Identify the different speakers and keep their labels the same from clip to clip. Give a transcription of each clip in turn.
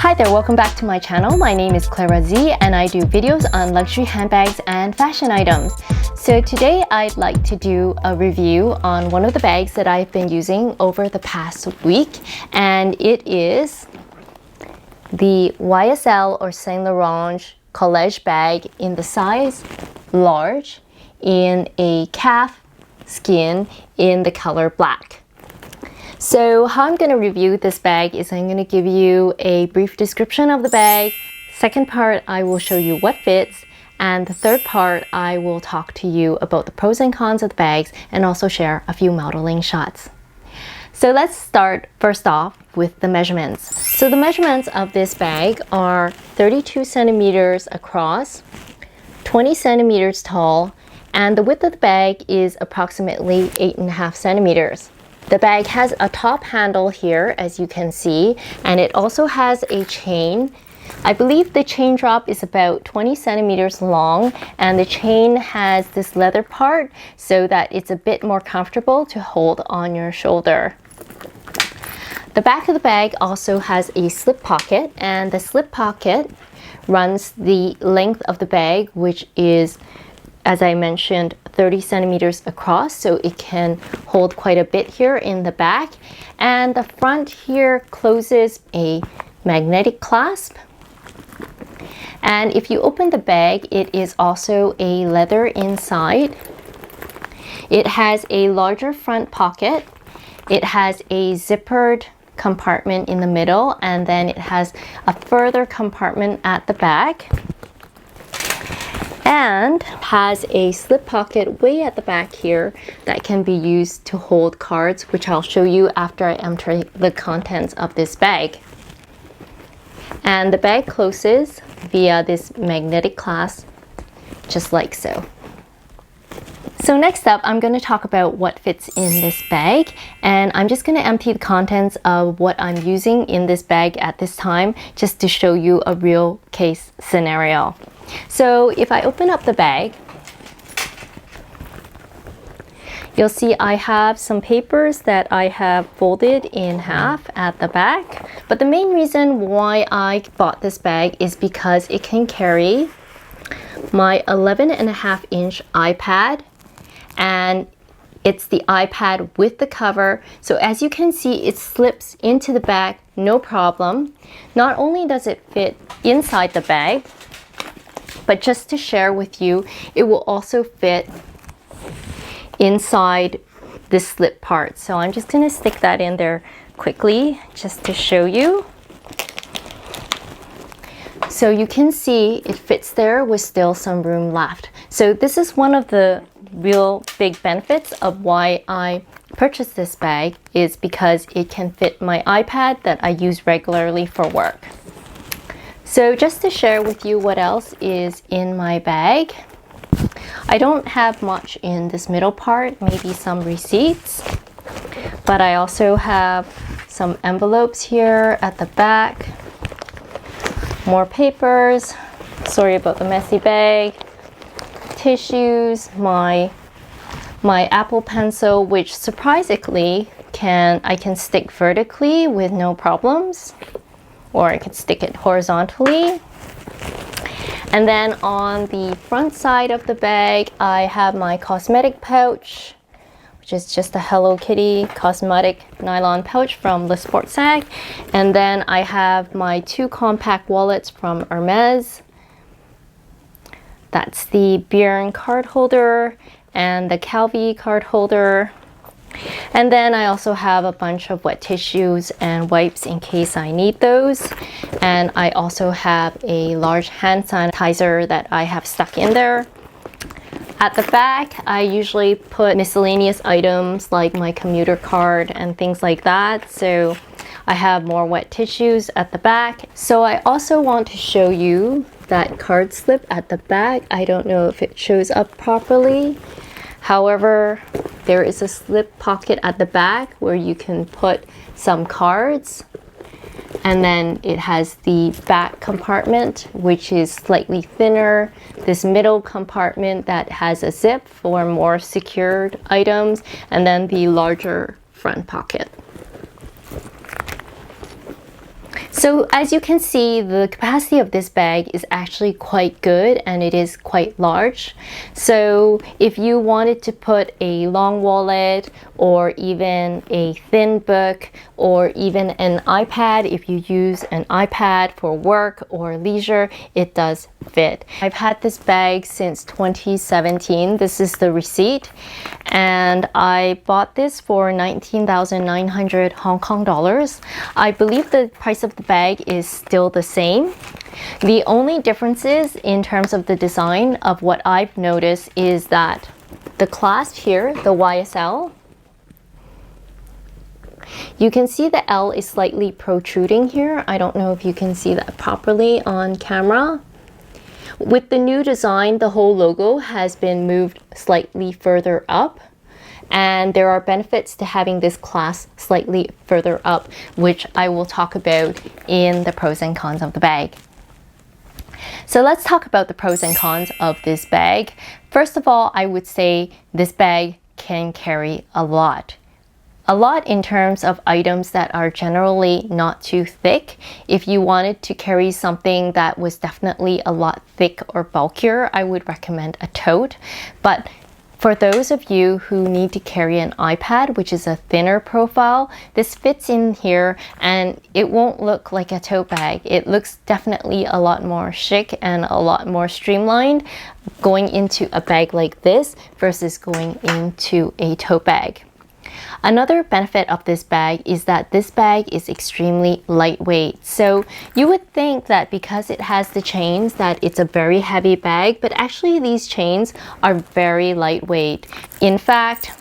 Speaker 1: Hi there, welcome back to my channel. My name is Clara Z and I do videos on luxury handbags and fashion items. So today I'd like to do a review on one of the bags that I've been using over the past week, and it is the YSL or Saint Laurent Collège bag in the size large in a calf skin in the color black. So how I'm going to review this bag is I'm going to give you a brief description of the bag. Second part, I will show you what fits. And the third part, I will talk to you about the pros and cons of the bags and also share a few modeling shots. So let's start first off with the measurements. So the measurements of this bag are 32 centimeters across, 20 centimeters tall, and the width of the bag is approximately 8.5 centimeters. The bag has a top handle here, as you can see, and it also has a chain. I believe the chain drop is about 20 centimeters long, and the chain has this leather part so that it's a bit more comfortable to hold on your shoulder. The back of the bag also has a slip pocket, and the slip pocket runs the length of the bag, which is, as I mentioned, 30 centimeters across, so it can hold quite a bit here in the back. And the front here closes a magnetic clasp. And if you open the bag, it is also a leather inside. It has a larger front pocket. It has a zippered compartment in the middle, and then it has a further compartment at the back. And has a slip pocket way at the back here that can be used to hold cards, which I'll show you after I enter the contents of this bag. And the bag closes via this magnetic clasp, just like so. So next up, I'm going to talk about what fits in this bag, and I'm just going to empty the contents of what I'm using in this bag at this time, just to show you a real case scenario. So if I open up the bag, you'll see I have some papers that I have folded in half at the back. But the main reason why I bought this bag is because it can carry my 11.5-inch iPad, and it's the iPad with the cover. So as you can see, it slips into the bag, no problem. Not only does it fit inside the bag, but just to share with you, it will also fit inside this slip part. So I'm just going to stick that in there quickly just to show you. So you can see it fits there with still some room left. So this is one of the real big benefits of why I purchased this bag, is because it can fit my iPad that I use regularly for work. So just to share with you what else is in my bag, I don't have much in this middle part, maybe some receipts, but I also have some envelopes here at the back, more papers, sorry about the messy bag, tissues, my Apple Pencil, which surprisingly I can stick vertically with no problems, or I could stick it horizontally. And then on the front side of the bag, I have my cosmetic pouch, which is just a Hello Kitty cosmetic nylon pouch from Le Sport Sac. And then I have my 2 compact wallets from Hermes. That's the Björn card holder and the Calvi card holder. And then I also have a bunch of wet tissues and wipes in case I need those. And I also have a large hand sanitizer that I have stuck in there. At the back, I usually put miscellaneous items like my commuter card and things like that. So I have more wet tissues at the back. So I also want to show you that card slip at the back. I don't know if it shows up properly. However, there is a slip pocket at the back where you can put some cards. And then it has the back compartment, which is slightly thinner. This middle compartment that has a zip for more secured items. And then the larger front pocket. So as you can see, the capacity of this bag is actually quite good and it is quite large. So if you wanted to put a long wallet or even a thin book or even an iPad, if you use an iPad for work or leisure, it does fit. I've had this bag since 2017. This is the receipt, and I bought this for 19,900 Hong Kong dollars. I believe the price of the bag is still the same. The only differences in terms of the design of what I've noticed is that the clasp here, the YSL, you can see the L is slightly protruding here. I don't know if you can see that properly on camera. With the new design, the whole logo has been moved slightly further up, and there are benefits to having this clasp slightly further up, which I will talk about in the pros and cons of the bag. So let's talk about the pros and cons of this bag. First of all, I would say this bag can carry a lot. A lot in terms of items that are generally not too thick. If you wanted to carry something that was definitely a lot thick or bulkier, I would recommend a tote. But for those of you who need to carry an iPad, which is a thinner profile, this fits in here and it won't look like a tote bag. It looks definitely a lot more chic and a lot more streamlined going into a bag like this versus going into a tote bag. Another benefit of this bag is that this bag is extremely lightweight. So you would think that because it has the chains that it's a very heavy bag, but actually these chains are very lightweight. In fact,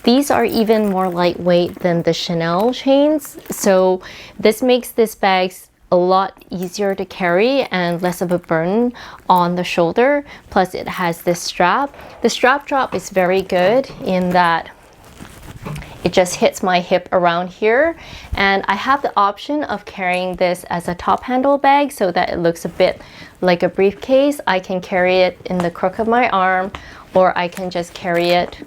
Speaker 1: these are even more lightweight than the Chanel chains. So this makes this bag a lot easier to carry and less of a burden on the shoulder. Plus it has this strap. The strap drop is very good in that it just hits my hip around here, and I have the option of carrying this as a top handle bag so that it looks a bit like a briefcase. I can carry it in the crook of my arm, or I can just carry it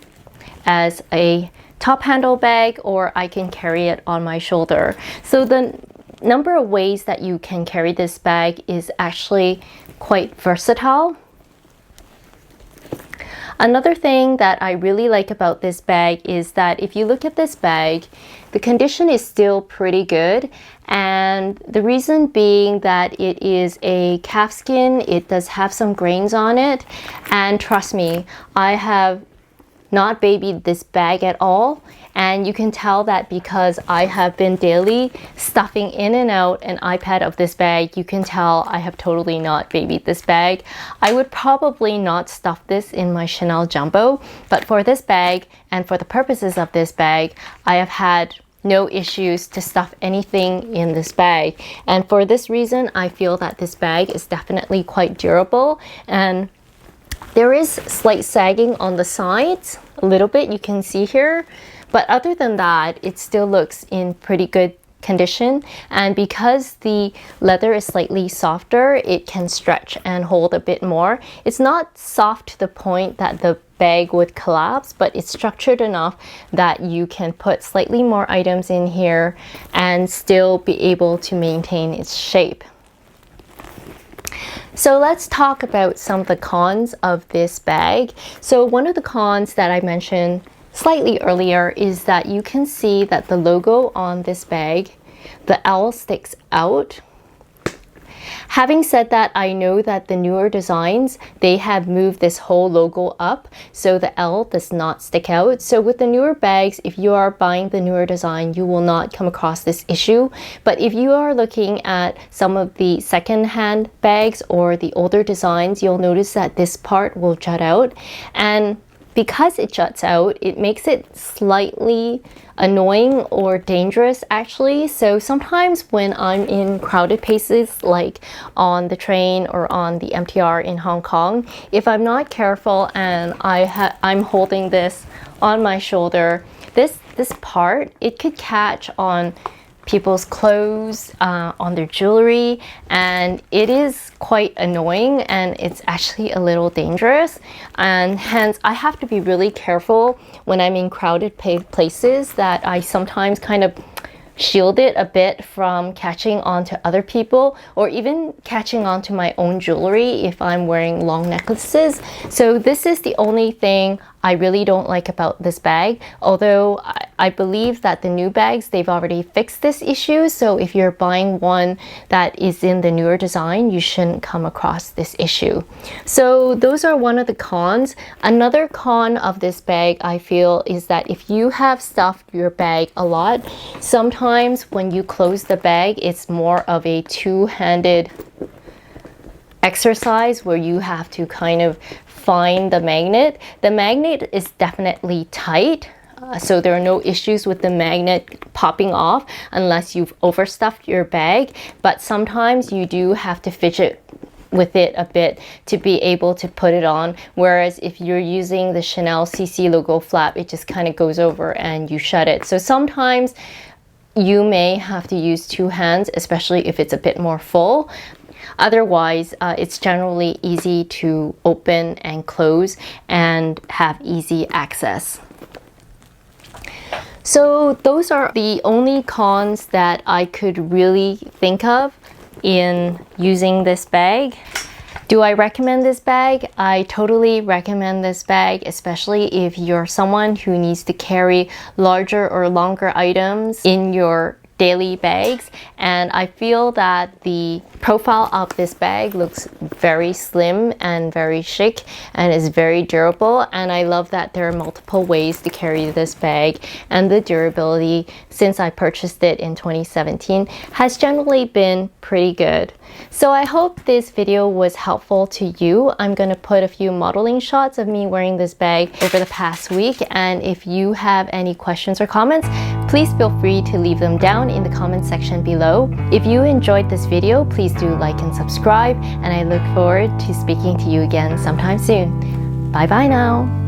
Speaker 1: as a top handle bag, or I can carry it on my shoulder. So the number of ways that you can carry this bag is actually quite versatile. Another thing that I really like about this bag is that if you look at this bag, the condition is still pretty good. And the reason being that it is a calfskin, it does have some grains on it. And trust me, I have not babied this bag at all. And you can tell that because I have been daily stuffing in and out an iPad of this bag. You can tell I have totally not babied this bag. I would probably not stuff this in my Chanel Jumbo, but for this bag and for the purposes of this bag, I have had no issues to stuff anything in this bag. And for this reason, I feel that this bag is definitely quite durable, and there is slight sagging on the sides, a little bit, you can see here. But other than that, it still looks in pretty good condition. And because the leather is slightly softer, it can stretch and hold a bit more. It's not soft to the point that the bag would collapse, but it's structured enough that you can put slightly more items in here and still be able to maintain its shape. So let's talk about some of the cons of this bag. So one of the cons that I mentioned slightly earlier is that you can see that the logo on this bag, the L sticks out. Having said that, I know that the newer designs, they have moved this whole logo up so the L does not stick out. So with the newer bags, if you are buying the newer design, you will not come across this issue. But if you are looking at some of the second-hand bags or the older designs, you'll notice that this part will jut out. And because it juts out, it makes it slightly annoying or dangerous actually. So sometimes when I'm in crowded places like on the train or on the MTR in Hong Kong, if I'm not careful and I'm holding this on my shoulder, this part, it could catch on people's clothes, on their jewelry, and it is quite annoying and it's actually a little dangerous, and hence I have to be really careful when I'm in crowded places that I sometimes kind of shield it a bit from catching onto other people or even catching onto my own jewelry if I'm wearing long necklaces. So this is the only thing I really don't like about this bag, although I believe that the new bags, they've already fixed this issue. So if you're buying one that is in the newer design, you shouldn't come across this issue. So those are one of the cons. Another con of this bag, I feel, is that if you have stuffed your bag a lot, sometimes when you close the bag, it's more of a two-handed exercise where you have to kind of find the magnet. The magnet is definitely tight, so there are no issues with the magnet popping off unless you've overstuffed your bag, but sometimes you do have to fidget with it a bit to be able to put it on, whereas if you're using the Chanel CC logo flap, it just kind of goes over and you shut it. So sometimes you may have to use two hands, especially if it's a bit more full. Otherwise, it's generally easy to open and close and have easy access. So those are the only cons that I could really think of in using this bag. Do I recommend this bag? I totally recommend this bag, especially if you're someone who needs to carry larger or longer items in your daily bags. And I feel that the profile of this bag looks very slim and very chic and is very durable, and I love that there are multiple ways to carry this bag, and the durability since I purchased it in 2017 has generally been pretty good. So I hope this video was helpful to you. I'm going to put a few modeling shots of me wearing this bag over the past week, and if you have any questions or comments, please feel free to leave them down in the comment section below. If you enjoyed this video, please do like and subscribe, and I look forward to speaking to you again sometime soon. Bye bye now.